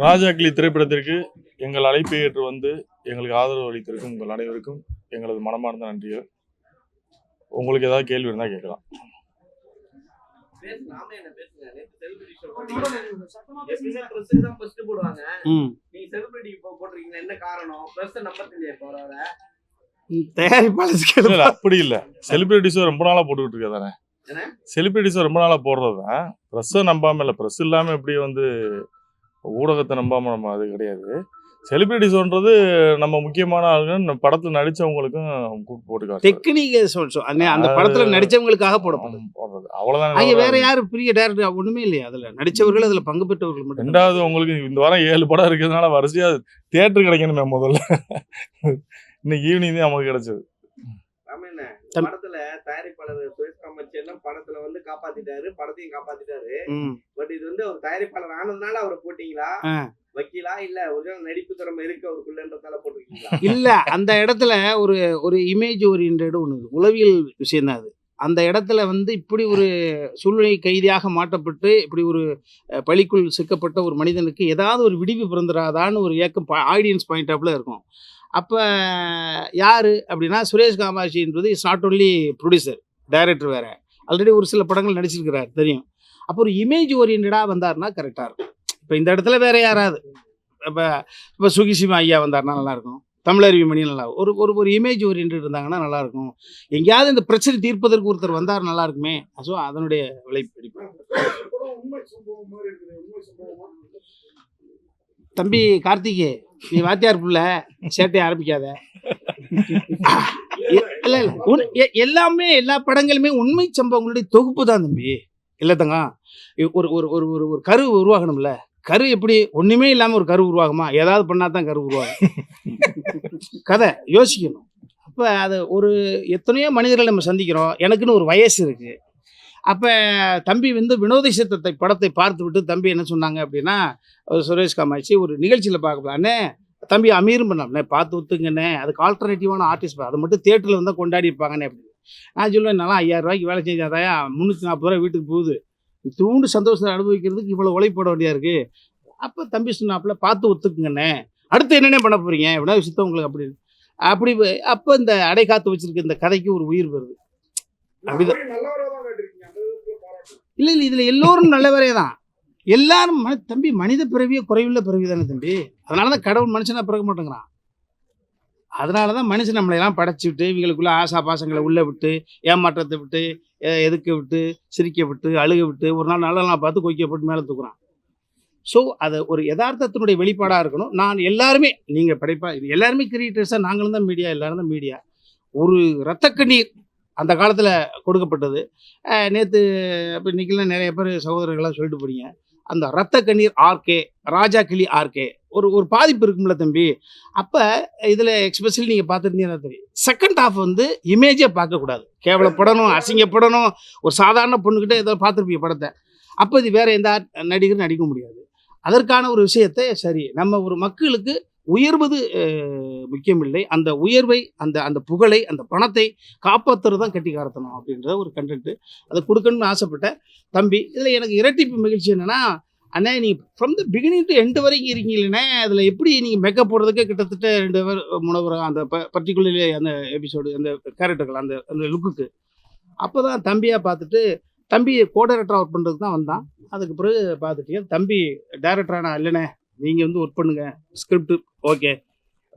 ராஜாக்கிளி திரைப்படத்திற்கு எங்கள் அழைப்பை ஏற்று வந்து எங்களுக்கு ஆதரவு அளித்திருக்கும் உங்கள் அனைவருக்கும் எங்களது மனமார்ந்த நன்றிகள். உங்களுக்கு ஏதாவது கேள்வி இருந்தால் கேட்கலாம். அப்படி இல்ல, செலிபிரிட்டிஸ் ரொம்ப நாளா போட்டுக்கிட்டு இருக்கா தானே. செலிபிரிட்டிஸ் ரொம்ப நாளா போடுறதுதான். பிரஸ் நம்பாம இல்ல, பிரஸ் இல்லாம எப்படி வந்து ஊடகத்தை நம்பாம நம்ம அது கிடையாது. செலிபிரிட்டிஸ்ன்றது நம்ம முக்கியமான ஆளுங்க படத்துல நடிச்சவங்களுக்கும் போட்டுக்காங்க. அந்த படத்துல நடிச்சவங்களுக்காக போடுறது அவ்வளவுதான். வேற யாரு பெரிய டைரக்டர் ஒண்ணுமே இல்லையா? அதுல நடிச்சவர்கள், அதுல பங்கு பெற்றவர்கள் மட்டும். ரெண்டாவது, உங்களுக்கு இந்த வாரம் 7 படம் இருக்கிறதுனால வரிசையா தியேட்டர் கிடைக்கணுமே. முதல்ல இன்னைக்கு ஈவினிங் தான் நமக்கு கிடைச்சது. படத்துல தயாரிப்பாளர் சுரேஷ் காமாட்சி படத்துல வந்து காப்பாத்திட்டாரு, படத்தையும் காப்பாத்திட்டாரு. பட் இது வந்து அவர் தயாரிப்பாளர் ஆனதுனால அவரை போட்டீங்களா, வக்கீலா, இல்ல ஒரு நடிப்பு திறமை இருக்கு அவருக்குள்ளன்றதால போட்டிருக்கீங்களா? இல்ல, அந்த இடத்துல ஒரு இமேஜ் ஓரியன்டட் ஒண்ணு, உளவியல் விஷயம் தான் அது. அந்த இடத்துல வந்து இப்படி ஒரு சூழ்நிலை கைதியாக மாட்டப்பட்டு இப்படி ஒரு பழிக்குள் சிக்கப்பட்ட ஒரு மனிதனுக்கு ஏதாவது ஒரு விடிவு பிறந்துடாதான்னு ஒரு ஏக்கம் ஆடியன்ஸ் பாயிண்ட் ஆஃப்ல இருக்கும். அப்போ யார் அப்படின்னா, சுரேஷ் காமாட்சி என்பது is not only producer, director வேறு, ஆல்ரெடி ஒரு சில படங்கள் நடிச்சிருக்கிறார், தெரியும். அப்போ ஒரு இமேஜ் ஓரியன்டாக வந்தார்னா கரெக்டாக இருக்கும். இப்போ இந்த இடத்துல வேறு யாராவது இப்போ சுகிசிமா ஐயா வந்தார்னா நல்லாயிருக்கும், தமிழருவி மணி நல்லா ஒரு இமேஜ் ஓரியன்ட் இருந்தாங்கன்னா நல்லாயிருக்கும். எங்கேயாவது இந்த பிரச்சனை தீர்ப்பதற்கு ஒருத்தர் வந்தார் நல்லா இருக்குமே. ஸோ அதனுடைய விளைப்பிடிப்பு. தம்பி கார்த்திகே, நீ வாத்தியார் புள்ள, சேட்டையை ஆரம்பிக்காத. இல்ல எல்லாமே எல்லா படங்களுமே உண்மை சம்பவங்களுடைய தொகுப்பு தான் தம்பி. இல்லை தங்க, ஒரு ஒரு ஒரு ஒரு கரு உருவாகணும்ல. கரு எப்படி ஒண்ணுமே இல்லாம ஒரு கரு உருவாகுமா? ஏதாவது பண்ணா தான் கரு உருவாகும். கதை யோசிக்கணும். அப்ப அது ஒரு எத்தனையோ மனிதர்கள் நம்ம சந்திக்கிறோம். எனக்குன்னு ஒரு வயசு இருக்கு. அப்போ தம்பி வந்து வினோத சித்தத்தை படத்தை பார்த்து விட்டு தம்பி என்ன சொன்னாங்க அப்படின்னா, சுரேஷ் காமாட்சி ஒரு நிகழ்ச்சியில் பார்க்கலான்னே தம்பி அமீரும் பண்ணாண்ணே, பார்த்து ஒத்துங்கண்ணே, அதுக்கு ஆல்டர்னேட்டிவான ஆர்டிஸ்ட் அதை மட்டும் தேட்டரில் வந்து கொண்டாடி இருப்பாங்கண்ணே அப்படின்னு. நான் சொல்லுவேன், நல்லா 5000 ரூபாய்க்கு வேலை செஞ்சாதாயா 340 ரூபா வீட்டுக்கு போகுது, தூண்டு சந்தோஷத்தை அனுபவிக்கிறதுக்கு இவ்வளோ உழைப்பட வேண்டியா இருக்குது. அப்போ தம்பி சொன்னாப்புல பார்த்து ஒத்துக்குங்கண்ணே, அடுத்து என்னென்ன பண்ண போகிறீங்க வினோத சித்தம் உங்களுக்கு அப்படின்னு. அப்படி அப்போ இந்த அடை காத்து வச்சிருக்க இந்த கதைக்கு ஒரு உயிர் வருது. அப்படிதான். இல்லை இல்லை, இதில் எல்லோரும் நல்லவரே தான். எல்லாரும் தம்பி மனித பிறவியே குறைவுள்ள பிறவி தானே தம்பி. அதனால தான் கடவுள் மனுஷனாக பிறக்க மாட்டேங்கிறான். அதனால தான் மனுஷன் நம்மளையெல்லாம் படைச்சி விட்டு இவங்களுக்குள்ள ஆசா பாசங்களை உள்ளே விட்டு, ஏமாற்றத்தை விட்டு, எதுக்க விட்டு, சிரிக்க விட்டு, அழுக விட்டு, ஒரு நாள் நல்ல நாள் பார்த்து கொய்க்கப்பட்டு மேலே தூக்குறான். ஸோ அது ஒரு யதார்த்தத்தினுடைய வெளிப்பாடாக இருக்கணும். நான் எல்லாருமே, நீங்கள் படைப்பா எல்லாருமே கிரியேட்டர்ஸாக, நாங்களும் தான் மீடியா, எல்லாரும் தான் மீடியா. ஒரு இரத்த கண்ணீர் அந்த காலத்தில் கொடுக்கப்பட்டது. நேற்று இப்போ இன்றைக்கெல்லாம் நிறைய பேர் சகோதரர்களாக சொல்லிட்டு போறீங்க. அந்த இரத்த கண்ணீர் ஆர்கே, ராஜா கிளி ஆர்கே ஒரு பாதிப்பு இருக்கும்ல தம்பி. அப்போ இதில் எக்ஸ்பெஷலி நீங்கள் பார்த்துருந்தீங்கன்னா தெரியும், செகண்ட் ஹாஃப் வந்து இமேஜே பார்க்கக்கூடாது, கேவலப்படணும், அசிங்கப்படணும். ஒரு சாதாரண பொண்ணுக்கிட்ட ஏதோ பார்த்துருப்பீங்க படத்தை. அப்போ இது வேறு எந்த நடிகரும் நடிக்க முடியாது. அதற்கான ஒரு விஷயத்தை சரி, நம்ம ஒரு மக்களுக்கு உயர்வது முக்கியமில்லை, அந்த உயர்வை, அந்த புகழை, அந்த பணத்தை காப்பாற்றுறது தான் கட்டிக்காரத்தணும் அப்படின்ற ஒரு கண்டென்ட்டு அதை கொடுக்கணும்னு ஆசைப்பட்டேன் தம்பி. இதில் எனக்கு இரட்டிப்பு மகிழ்ச்சி என்னென்னா, அண்ணே நீங்கள் from the beginning to end வரைக்கும் இருக்கீங்களே, அதில் எப்படி நீங்கள் மேக்கப் போடுறதுக்கே கிட்டத்தட்ட 2 பேர் 3 பேர் அந்த பர்டிகுலர்லி அந்த எபிசோடு, அந்த கேரக்டர்கள், அந்த லுக்குக்கு. அப்போ தான் தம்பியாக பார்த்துட்டு, தம்பி கோடைரக்டராக ஒர்க் பண்ணுறதுக்கு தான் வந்தான். அதுக்கு பிறகு பார்த்துட்டீங்க தம்பி டைரக்டரானா இல்லைண்ணே, நீங்கள் வந்து ஒர்க் பண்ணுங்க, ஸ்கிரிப்ட் ஓகே,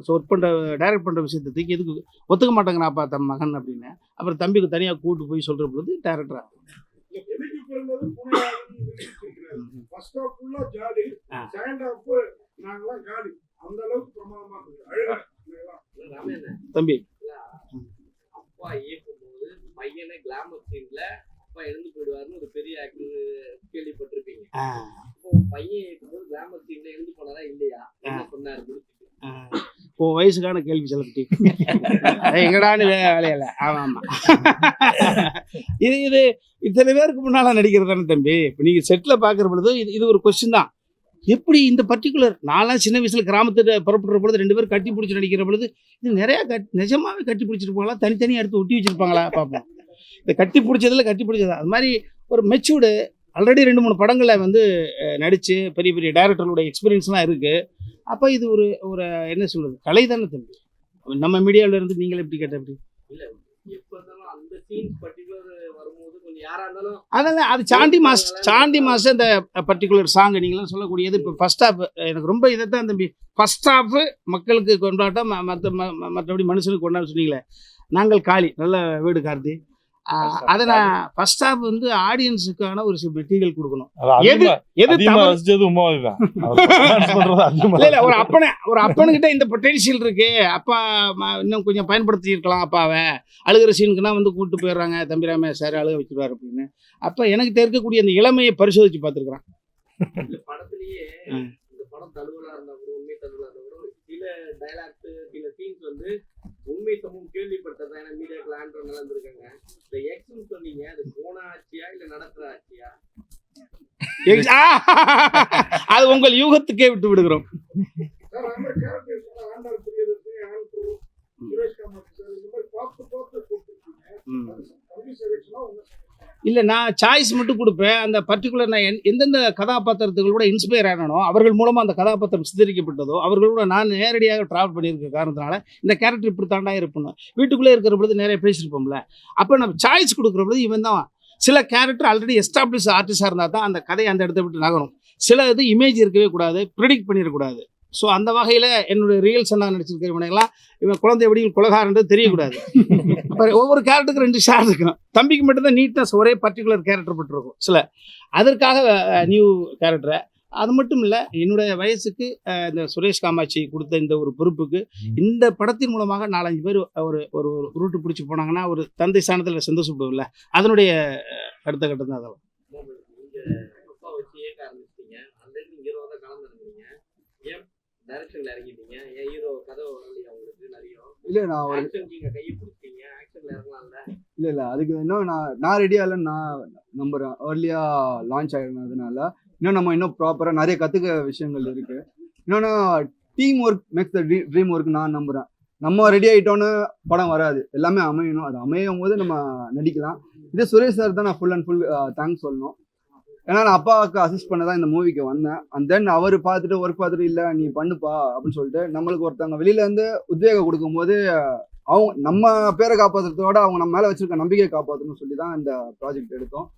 ஸோ ஒர்க் பண்ணுற டைரக்ட் பண்ணுற விஷயத்தை தூக்கி எதுக்கு ஒத்துக்க மாட்டேங்கிறாப்பா தம் மகன் அப்படின்னு. அப்புறம் தம்பிக்கு தனியாக கூப்பிட்டு போய் சொல்கிற பொழுது டைரக்டரா தம்பி அப்பா இயக்கும்போது பையனை கிளாமர் சீன்ல அப்பா எழுந்து போயிடுவாருன்னு ஒரு பெரிய ஆக்டர் கேள்விப்பட்டிருப்பீங்க. பையன் இருக்கும்போது கிராமர் சீன்ல எழுந்து போனாரா இல்லையா, என்ன சொன்னாரு முடிச்சுட்டு? வயசுக்கான கேள்வி செலுத்தி எங்கடான்னு வேலையில. ஆமா ஆமா, இது இத்தனை பேருக்கு முன்னால நடிக்கிறது தானே தம்பி. இப்போ நீங்க செட்ல பாக்குற பொழுது இது ஒரு கொஸ்டின் தான். எப்படி இந்த பர்டிகுலர், நான்லாம் சின்ன வயசுல கிராமத்துல புறப்படுற பொழுது 2 பேர் கட்டி பிடிச்சி நடிக்கிற பொழுது இது நிறைய நிஜமாவே கட்டி பிடிச்சிருப்பாங்களா, தனித்தனியாக எடுத்து ஒட்டி வச்சிருப்பாங்களா பார்ப்போம். இந்த கட்டி பிடிச்சதுல கட்டி பிடிச்சதா, அது மாதிரி ஒரு மெச்சூர்டு ஆல்ரெடி 2-3 படங்களை வந்து நடித்து பெரிய பெரிய டைரக்டர்களோட எக்ஸ்பீரியன்ஸ்லாம் இருக்குது. அப்போ இது ஒரு ஒரு என்ன சொல்கிறது, கலை தானே தம்பி. நம்ம மீடியாவில் இருந்து நீங்கள் எப்படி கேட்ட எப்படி இல்ல எப்ப இருந்தாலும் அந்த சீன்ஸ் பர்டிகுலர் வரும்போது கொஞ்சம் யாரா இருந்தாலும் அதெல்லாம் அது சாண்டி மாஸ்டர் இந்த பர்டிகுலர் சாங் நீங்களாம் சொல்லக்கூடியது. இப்போ ஃபர்ஸ்ட் ஹாஃப் எனக்கு ரொம்ப இதை தான் தம்பி. ஃபர்ஸ்ட் ஹாஃப் மக்களுக்கு கொண்டாட்டம், மற்றபடி மனுஷனுக்கு கொண்டாட்டம் சொன்னீங்களே. நாங்கள் காளி நல்ல வீடு கார்த்தி. அதை நான் ஃபர்ஸ்ட் ஹாஃப் வந்து ஆடியன்ஸுக்கான ஒரு சில மெட்டீரியல் கொடுக்கணும். எது எது இல்ல ஒரு அப்பனுக்கிட்ட இந்த பொட்டன்ஷியல் இருக்கு, அப்பா இன்னும் கொஞ்சம் பயன்படுத்தி இருக்கலாம் அப்பாவை. அழுகிற சீனுக்குன்னா வந்து கூப்பிட்டு போயிடுறாங்க, தம்பிராமே சார் அழுக வச்சிருவாரு அப்படின்னு. அப்ப எனக்கு இருக்கக்கூடிய அந்த இளமையை பரிசோதிச்சு பார்த்துருக்குறான். படத்திலேயே இந்த படம் தழுவலா இருந்தா கூட, உண்மை தழுவலா இருந்தா கூட சில டைலாக்ஸ் சில சீன்ஸ் வந்து உண்மை சமூகம் கேள்விப்பட்டதா. ஏன்னா மீடியாக்கள் ஆண்ட்ரோ நல்லா இருந்திருக்காங்க. இந்த எக்ஸ்னு சொன்னீங்க, அது போன ஆட்சியா இல்ல நடத்துற ஆட்சியா? அது உங்கள் யூகத்துக்கே விட்டு விடுகிறோம். இல்லை, நான் சாய்ஸ் மட்டும் கொடுப்பேன். அந்த பர்டிகுலர் நான் எந்தெந்த கதாபாத்திரத்துகளோட இன்ஸ்பயர் ஆனனோ, அவர்கள் மூலமாக அந்த கதாபாத்திரம் சித்தரிக்கப்பட்டதோ, அவர்களோட நான் நேரடியாக ட்ராவல் பண்ணியிருக்க காரணத்தினால இந்த கேரக்டர் இப்படி தாண்டா இருப்பணும். வீட்டுக்குள்ளே இருக்கிற பொழுது நிறைய பேசியிருப்போம்ல, அப்போ நம்ம சாய்ஸ் கொடுக்குற பொழுது இவன் தான். சில கேரக்டர் ஆல்ரெடி எஸ்டாப்ளிஷ் ஆர்டிஸ்டாக இருந்தால் தான் அந்த கதையை அந்த இடத்த விட்டு நகரும். சில இது இமேஜ் இருக்கவே கூடாது, ப்ரிடிக்ட் பண்ணிடக்கூடாது. ஸோ அந்த வகையில் என்னுடைய ரியல் சன்னாக நடிச்சிருக்கிறவனெல்லாம் இவன் குழந்தை எப்படியும் குலகாரன்றது தெரியக்கூடாது. அப்புறம் ஒவ்வொரு கேரக்டருக்கு 2 ஷேர் இருக்கணும். தம்பிக்கு மட்டும்தான் நீட்னஸ் ஒரே பர்டிகுலர் கேரக்டர் பட்டிருக்கும் சில. அதற்காக நியூ கேரக்டரை. அது மட்டும் இல்லை, என்னுடைய வயசுக்கு இந்த சுரேஷ் காமாட்சி கொடுத்த இந்த ஒரு பொறுப்புக்கு இந்த படத்தின் மூலமாக 4-5 பேர் ஒரு ஒரு ரூட்டு பிடிச்சி போனாங்கன்னா ஒரு தந்தை ஸ்தானத்தில் சந்தோஷப்படுவோம்ல. அதனுடைய அடுத்த கட்டம் தான் அதெல்லாம். அப்பா வச்சு ஏற்க ஆரம்பிச்சிட்டீங்க, ஆல்ரெடி ஹீரோ தான் கலந்துருக்கீங்க, ஏன் டைரக்ஷன்ல இறங்கிட்டீங்க? ஏன் ஹீரோ கதை வரலையா உங்களுக்கு நிறைய? இல்லை நான் ஒரு கையை பிடிச்சிட்டீங்க, ஆக்ஷன்ல இறங்கலாம்ல? இல்லை அதுக்கு இன்னும் நான் ரெடியாக இல்லைன்னு நான் நம்புகிறேன். ஏர்லியாக லான்ச் ஆகிருந்ததுனால இன்னும் நம்ம இன்னும் ப்ராப்பராக நிறைய கற்றுக்க விஷயங்கள் இருக்குது. இன்னொன்று team work makes the dream work நான் நம்புகிறேன். நம்ம ரெடி ஆகிட்டோன்னு படம் வராது, எல்லாமே அமையணும். அது அமையும் போது நம்ம நடிக்கலாம். இதே சுரேஷ் சார் தான் நான் ஃபுல் அண்ட் ஃபுல் தேங்க்ஸ் சொல்லணும். ஏன்னா நான் அப்பாவுக்கு அசிஸ்ட் பண்ண தான் இந்த மூவிக்கு வந்தேன். அண்ட் தென் அவர் பார்த்துட்டு ஒர்க் பார்த்துட்டு இல்லை நீ பண்ணுப்பா அப்படின்னு சொல்லிட்டு நம்மளுக்கு ஒருத்தவங்க வெளியிலேருந்து உத்வேகம் கொடுக்கும்போது அவங்க நம்ம பேரை காப்பாற்றுறதோட அவங்க நம்ம மேலே வச்சிருக்க நம்பிக்கையை காப்பாற்றணும்னு சொல்லி தான் இந்த ப்ராஜெக்ட் எடுத்தோம்.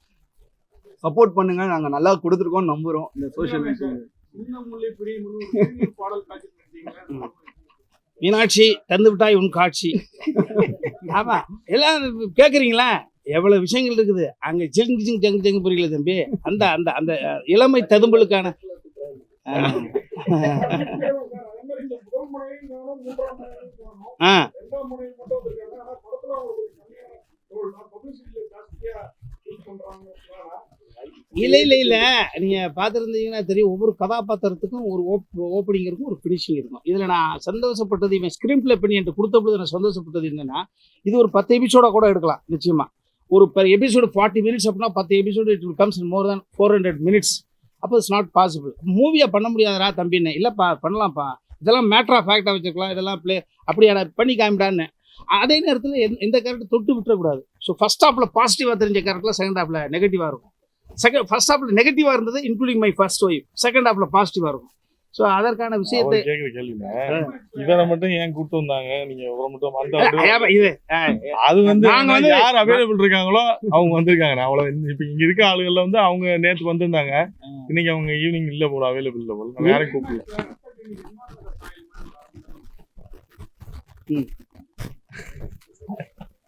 சப்போர்ட் பண்ணுங்க, நாங்கள் நல்லா கொடுத்துருக்கோம்னு நம்புகிறோம். இந்த சோஷியல் மீடியா மீனாட்சி தந்து விட்டாய் உன் காட்சி. ஆமா, எல்லாம் கேட்குறீங்களா? எவ்வளவு விஷயங்கள் இருக்குது அங்க. ஜெங்கு புரியல தம்பி. அந்த அந்த அந்த இளமை ததும்பலுக்கான இல்ல நீங்க பாத்துருந்தீங்கன்னா தெரியும், ஒவ்வொரு கதாபாத்திரத்துக்கும் ஒரு ஓப்பனிங் இருக்கும், ஒரு பினிஷிங் இருக்கும். இதுல நான் சந்தோஷப்பட்டது, இவன் ஸ்கிரீன் பிளே பண்ணி என்கிட்ட கொடுத்த பொழுது நான் சந்தோஷப்பட்டது என்னன்னா, இது ஒரு 10 எபிசோட கூட எடுக்கலாம் நிச்சயமா. ஒரு எபிசோடு 40 மினிட்ஸ் அப்படின்னா 10 episode it will comes in more than 400 minutes. அப்போ இட்ஸ் நாட் பாசிபிள். மூவியாக பண்ண முடியாதரா தம்பின்னு. இல்லைப்பா பண்ணலாம்ப்பா, இதெல்லாம் மேட்ரு ஆஃப் ஃபேக்டாக வச்சுருக்கலாம், இதெல்லாம் ப்ளே அப்படியா பண்ணி காமிடான்னு. அதே நேரத்தில் எந்த கேரக்டர் தொட்டு விட்டுறக்கூடாது. ஸோ ஃபர்ஸ்ட் ஹாஃபில் பாசிட்டிவாக தெரிஞ்ச கேரக்டர் செகண்ட் ஹாஃபில் நெகட்டிவாக இருக்கும். ஃபர்ஸ்ட் ஹாஃபில் நெகட்டிவாக இருந்தது including my first wife. Second ஹாஃபில் பாசிட்டிவாக இருக்கும். ஸோ அதற்கான விஷயத்தை கேட்குற கேள்விங்க, இவரை மட்டும் ஏன் கூப்பிட்டு வந்தாங்க நீங்க? இவரை மட்டும் அது வந்து யார் அவைலபிள் இருக்காங்களோ அவங்க வந்திருக்காங்க. அவ்வளவு. இப்ப இங்க இருக்க ஆளுகள்ல வந்து அவங்க நேற்று வந்திருந்தாங்க, இன்னைக்கு அவங்க ஈவினிங் இல்ல போல, அவைலபிள் இல்ல போல. நான் யாரையும் கூப்பிடல.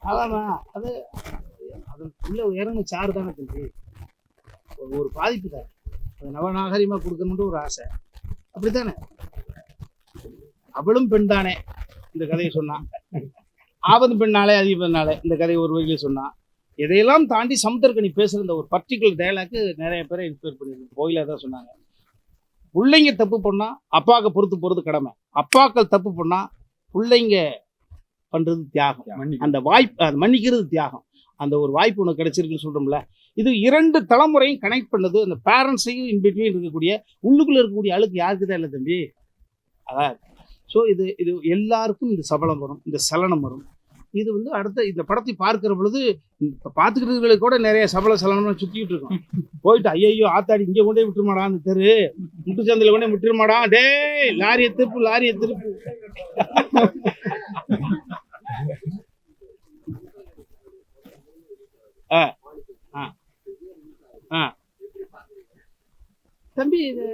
அதான் அது அது உள்ள இறங்க சாறு தானே தம்பி, ஒரு பாதிப்பு தான். அது நவநாகரிகமாக கொடுக்கணுன்ற ஒரு ஆசை, அப்படித்தானே? அவளும் பெண் தானே இந்த கதையை சொன்னான். ஆபத்து பெண்ணாலே அதிக பெண்ணாலே இந்த கதையை ஒரு வகையில் சொன்னான். இதையெல்லாம் தாண்டி சமுத்திரக்கனி பேசுகிற இந்த ஒரு பர்டிகுலர் டயலாக்கு நிறைய பேரை இன்ஸ்பயர் பண்ணிருக்கு. கோயிலாக தான் சொன்னாங்க, பிள்ளைங்க தப்பு பண்ணால் அப்பாவுக்கு பொறுத்து போகிறது கடமை, அப்பாக்கள் தப்பு பண்ணால் பிள்ளைங்க பண்ணுறது தியாகம், அந்த வாய்ப்பு அது மன்னிக்கிறது தியாகம். அந்த ஒரு வாய்ப்பு உனக்கு கிடைச்சிருக்குன்னு சொல்கிறோம்ல. இது 2 தலைமுறையும் கனெக்ட் பண்ணது. அந்த பேரண்ட்ஸையும் இன்பிட்வீன் இருக்கக்கூடிய உள்ளுக்குள்ளே இருக்கக்கூடிய அழுக்கு யாருக்கு தான் இல்லை தம்பி. அதான். ஸோ இது எல்லாருக்கும் இந்த சபலம் வரும், இந்த சலனம் வரும். இது வந்து அடுத்த இந்த படத்தை பார்க்கிற பொழுது பார்த்துக்கிறவங்களுக்கு கூட நிறைய சபல சலனம் சுத்திக்கிட்டு இருக்கோம். போயிட்டு ஐயோ ஆத்தாடி இங்கே கொண்டே விட்டுருமாடா அந்த தெரு முட்டு சந்தையில கொண்டே விட்டுருமாடா, டேய் லாரியை திருப்பு. தம்பி இது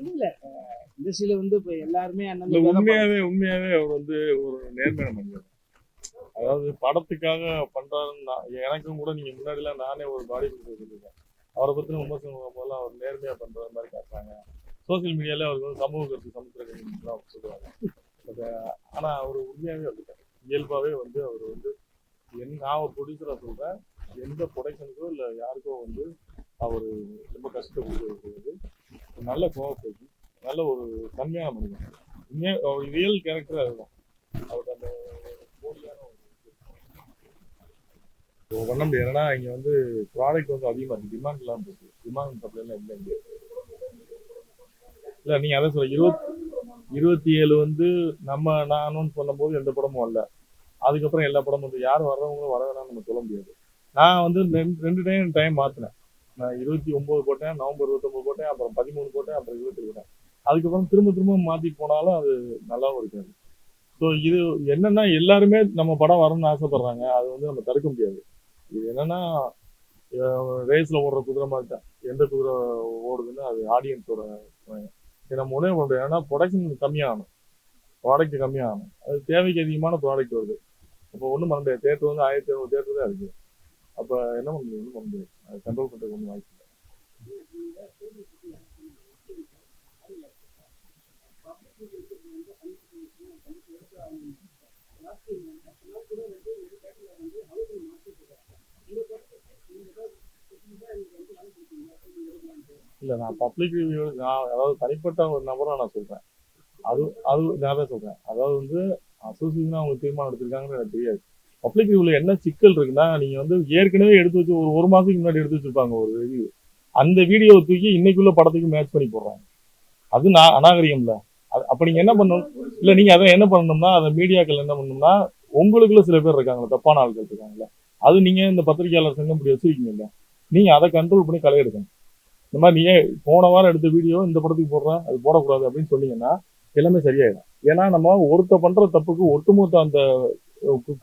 இல்ல இண்டஸ்ட்ரியில வந்து இப்ப எல்லாருமே உண்மையாவே அவர் வந்து ஒரு நேர்மையான மனிதர். அதாவது படத்துக்காக பண்றாருன்னா எனக்கும் கூட நீங்க முன்னாடிலாம் நானே ஒரு பாடி பில்டர் அவரை பத்தின விமர்சனம் போல அவர் நேர்மையா பண்ற மாதிரி காட்டுறாங்க. சோசியல் மீடியால அவருக்கு வந்து சமூக கருத்து சமுத்திரம் சொல்லுவாங்க. ஆனா அவர் உண்மையாவே வந்துட்டார். இயல்பாவே வந்து அவர் வந்து நான் ஒரு ப்ரொடியூசரா சொல்றேன், எந்த ப்ரொடக்ஷனுக்கோ இல்லை யாருக்கோ வந்து அவர் ரொம்ப கஷ்டப்பட்டு நல்ல கோஆப்ரேஷன், நல்ல ஒரு தன்மையான மனிதன். உண்மையாக அவர் ரியல் கேரக்டர் அதுதான். அவருக்கு அந்த போலியான பண்ண முடியாது. ஏன்னா இங்கே வந்து ப்ராடக்ட் வந்து அதிகமாக இருக்குது, டிமாண்ட் இல்லாமல் இருக்குது. டிமாண்ட் சப்ளைலாம் இல்லை இங்கே. இல்லை நீங்கள் அதை சொல்ல 27 வந்து நான் அனௌன்ஸ் பண்ணும்போது எந்த படமும் வரல. அதுக்கப்புறம் எல்லா படமும் வந்து யார் வர்றவங்களும் வர வேணாம்னு நம்ம சொல்ல முடியாது. நான் வந்து 2 டைம் மாற்றினேன். நான் 29 போட்டேன், நவம்பர் 29 போட்டேன், அப்புறம் 13 போட்டேன், அப்புறம் 20 போட்டேன். அதுக்கப்புறம் திரும்ப மாற்றி போனாலும் அது நல்லாவும் இருக்காது. ஸோ இது என்னன்னா எல்லாருமே நம்ம படம் வரணும்னு ஆசைப்படுறாங்க, அது வந்து நம்ம தடுக்க முடியாது. இது என்னன்னா ரேஸ்ல ஓடுற குதிரை மாதிரி தான். எந்த குதிரை ஓடுதுன்னு அது ஆடியன்ஸோட நம்ம உணவு பண்ணுறோம். ஏன்னா ப்ரொடக்ஷன் கம்மியாகணும், ப்ராடக்ட் கம்மியாகணும். அது தேவைக்கு அதிகமான ப்ராடக்ட் வருது. அப்போ ஒன்றும் பண்ண முடியாது. தேட்டர் வந்து 1700 தேட்டர் தான் இருக்குது. அப்போ என்ன பண்ண முடியும்? ஒன்றும் பண்ண முடியாது. அது கண்ட்ரோல் பண்ணுறதுக்கு ஒன்றும் வாய்ப்பு இல்லை. இல்லை நான் பப்ளிக் ரிவ்யூ அதாவது தனிப்பட்ட ஒரு நபராக நான் சொல்கிறேன். அது நான் தான் சொல்கிறேன். அதாவது வந்து அசோசியேஷனாக அவங்க தீர்மானம் எடுத்திருக்காங்கன்னு எனக்கு தெரியாது. பப்ளிக் ரிவ்யூவில் என்ன சிக்கல் இருக்குன்னா, நீங்கள் வந்து ஏற்கனவே எடுத்து வச்சு ஒரு மாதத்துக்கு முன்னாடி எடுத்து வச்சுருப்பாங்க ஒரு ரிவ்யூ. அந்த வீடியோவை தூக்கி இன்னைக்குள்ள படத்துக்கு மேட்ச் பண்ணி போடுறாங்க. அது அநாகரிகம்ல. அப்போ நீங்கள் என்ன பண்ணணும்? இல்லை நீங்கள் அதை என்ன பண்ணணும்னா, அதை மீடியாக்கள் என்ன பண்ணணும்னா, உங்களுக்குள்ள சில பேர் இருக்காங்களா, தப்பான ஆட்கள் இருக்காங்களா, அது நீங்கள் இந்த பத்திரிகையாளர் சங்கம் இப்படி வச்சுருக்கீங்கல்ல, நீங்கள் அதை கண்ட்ரோல் பண்ணி களை எடுக்கணும். இந்த மாதிரி நீங்கள் போன வாரம் எடுத்த வீடியோ இந்த படத்துக்கு போடுறேன், அது போடக்கூடாது அப்படின்னு சொன்னீங்கன்னா எல்லாமே சரியாயிடும். ஏன்னா நம்ம ஒருத்த பண்ற தப்புக்கு ஒட்டுமொத்த அந்த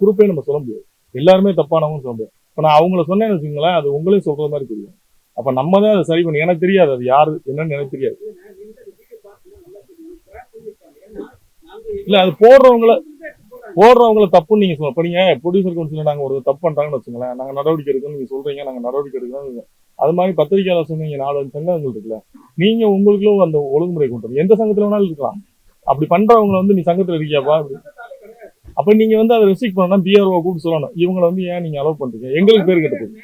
குரூப்பே நம்ம சொல்ல முடியாது, எல்லாருமே தப்பானவங்க சொல்ல முடியாது. இப்போ நான் அவங்கள சொன்னேன்னு வச்சுங்களேன், அது உங்களே சொல்ற மாதிரி தெரியும். அப்ப நம்ம தான் அதை சரி பண்ணி, எனக்கு தெரியாது அது யாரு என்னன்னு எனக்கு தெரியாது. இல்ல அது போடுறவங்கள தப்புன்னு நீங்க சொல்ல. இப்போ நீங்க ப்ரொடியூசர் கவுன்சில் நாங்க ஒரு தப்பு பண்றாங்கன்னு வச்சுங்களேன், நாங்க நடவடிக்கை எடுக்கணும் நீங்க சொல்றீங்க, நாங்க நடவடிக்கை எடுக்கணும். அது மாதிரி பத்திரிகையாளர் சொன்னீங்க 4 சங்கங்கள் இருக்குல்ல, நீங்க உங்களுக்குள்ள அந்த ஒழுங்குமுறை கொண்டு வரணும். எந்த சங்கத்துல வேணாலும் இருக்கலாம். அப்படி பண்றவங்களை வந்து நீ சங்கத்துல இருக்கியாப்பா அப்ப நீங்க வந்து அதை ரெஸ்ட்ரிக்ட் பண்ணணும். பிஆர்ஓ கூப்பிட்டு சொல்லணும், இவங்களை வந்து ஏன் நீங்க அலோவ் பண்றீங்க, எங்களுக்கு பேர் கெட்டு போகுது.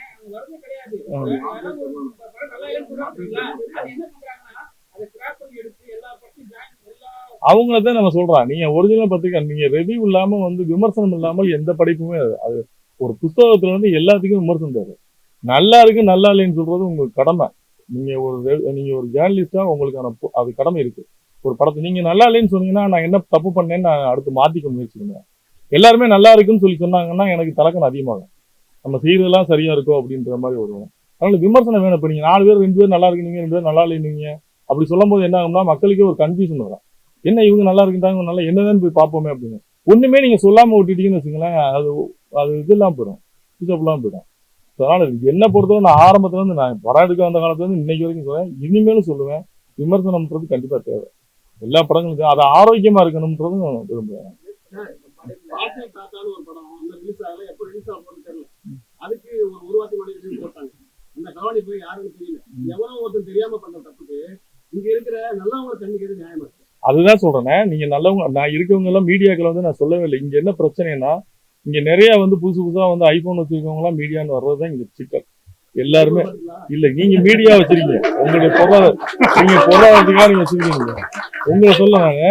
அவங்கள தான் நம்ம சொல்றோம். நீங்க ஒரிஜினல் பத்திரிக்கை நீங்க ரிவ்யூ இல்லாம வந்து விமர்சனம் இல்லாமல் எந்த படிப்புமே அது ஒரு புத்தகத்துல வந்து எல்லாத்துக்கும் விமர்சனம் தேவை. நல்லா இருக்கு நல்லா இல்லைன்னு சொல்றது உங்களுக்கு கடமை. நீங்க ஒரு ஜேர்னலிஸ்டா உங்களுக்கான அது கடமை இருக்கு. ஒரு படத்தை நீங்க நல்லா இல்லைன்னு சொன்னீங்கன்னா நான் என்ன தப்பு பண்ணேன்னு நான் அடுத்து மாத்திக்க முயற்சி பண்ணுவேன். எல்லாருமே நல்லா இருக்குன்னு சொல்லி சொன்னாங்கன்னா எனக்கு தலக்கணம் அதிகமாகும். நம்ம செய்யறதெல்லாம் சரியா இருக்கும் அப்படின்ற மாதிரி வருவோம். அதனால விமர்சனம் வேணும். இப்போ நீங்க 4 பேர் 2 பேர் நல்லா இருக்குனீங்க, 2 பேர் நல்லா இல்லைன்னு அப்படி சொல்லும் போது என்ன ஆகும்னா மக்களுக்கே ஒரு கன்ஃபியூஷன் வரும். என்ன இவங்க நல்லா இருக்குன்றாங்க, நல்லா என்னதான் போய் பார்ப்போமே அப்படின்னு. ஒண்ணுமே நீங்க சொல்லாம விட்டுட்டீங்கன்னு வச்சுங்களேன், அது இதெல்லாம் போயிடும், பிக்கப்லாம் போயிடும். அதனால என்ன பொறுத்தவரை நான் ஆரம்பத்துல இருந்து நான் படம் எடுக்க வந்த காலத்துல இருந்து இன்னைக்கு வரைக்கும் சொல்றேன், இனிமேலும் சொல்லுவேன், விமர்சனம்ன்றது கண்டிப்பா தேவை. எல்லா படங்களுக்கும் அது ஆரோக்கியமா இருக்கணும்ன்றதும் விரும்புவேன். அதுக்கு ஒரு வாரத்துக்கு முன்னாடி போட்டாங்க. அந்த கவனிப்பு யாருன்னு தெரியல. எவனோ ஒருத்தர் தெரியாம பண்ண தப்புக்கு இங்க இருக்கிற நல்லவங்க தண்ணிக்கிறது நியாயமா இருக்கு. அதுதான் சொல்றேன். நீங்க நல்லவங்க நான் இருக்கவங்க எல்லாம் மீடியாக்களை வந்து நான் சொல்லவே இல்லை. இங்க என்ன பிரச்சனைனா, இங்க நிறைய வந்து புதுசா வந்து ஐபோன் வச்சிருக்கவங்க எல்லாம் மீடியான்னு வர்றதுதான் இங்க சிக்கல். எல்லாருமே இல்ல, நீங்க மீடியா வச்சிருக்கீங்க, உங்களுடைய பொருளாதாரத்துக்காக நீங்க வச்சிருக்கீங்க. உங்களை சொல்ல நாங்க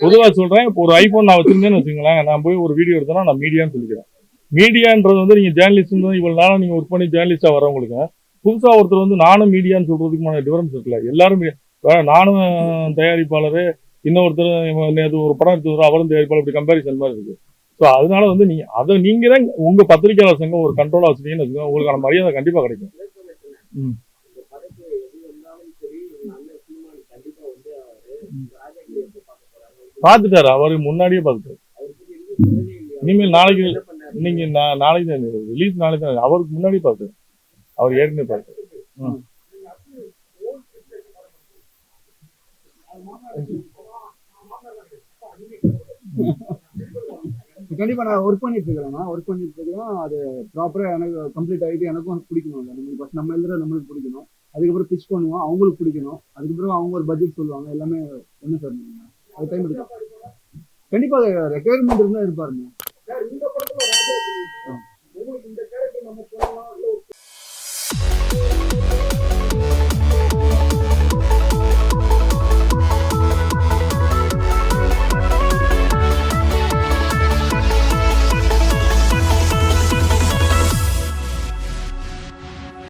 பொதுவா சொல்றேன். இப்போ ஒரு ஐபோன் நான் வச்சிருந்தேன்னு வச்சுங்களேன், நான் போய் ஒரு வீடியோ எடுத்தேன்னா நான் மீடியான்னு சொல்லிக்கிறேன். மீடியான்றது வந்து நீங்க ஜேர்னலிஸ்ட் இவ்வளவு நாளா நீங்க ஒர்க் பண்ணி ஜேர்னலிஸ்டா வரவங்களுக்கு புதுசா ஒருத்தர் வந்து நானும் மீடியான்னு சொல்றதுக்குமான டிஃபரன்ஸ் இருக்குல்ல. எல்லாரும் நானும் தயாரிப்பாளரு, இன்னொருத்தர் நேற்று ஒரு படம் எடுத்து அவரும் தயாரிப்பாளர், இப்படி கம்பேரிசன் மாதிரி இருக்கு. ஸோ அதனால வந்து நீங்க தான் உங்க பத்திரிகையாளர் சங்கம் ஒரு கண்ட்ரோலா வச்சுட்டீங்கன்னு வச்சுக்கோங்க, உங்களுக்கான மரியாதை கண்டிப்பா கிடைக்கும். ம். இந்த படத்துல எது வந்தாலும் சரி நல்ல சீமான் கண்டிப்பா வந்து ராஜாக்கு எப்ப பார்க்க போறாங்க பார்த்துட்டாரு, அவரு முன்னாடியே பார்த்துட்டாரு. அவருக்கு எதுவும் சொல்லவே இல்லையா? இனிமேல் நாளைக்கு என்ன பண்ணாரு? நீங்க நாளைக்கு தான் ரிலீஸ், நாளைக்கு தான். அவருக்கு முன்னாடி பார்த்தாரு, அவர் ஏற்கனவே பார்த்தாரு. கண்டிப்பா நான் ஒர்க் பண்ணிட்டு இருக்கிறேன். அது ப்ராப்பரா எனக்கு கம்ப்ளீட் ஆகிட்டு எனக்கும் பிடிக்கணும். நம்மளுக்கு ஃபர்ஸ்ட் நம்ம எழுதுற நம்மளுக்கு பிடிக்கணும், அதுக்கப்புறம் பிச் பண்ணுவோம், அவங்களுக்கு பிடிக்கணும், அதுக்கப்புறம் அவங்க ஒரு பட்ஜெட் சொல்லுவாங்க, எல்லாமே ஒண்ணு சார். அது டைம் எடுக்கும். கண்டிப்பா ரெக்குயர்மெண்ட் இருந்தா இருப்பாருங்க. இந்த படத்துல ராஜா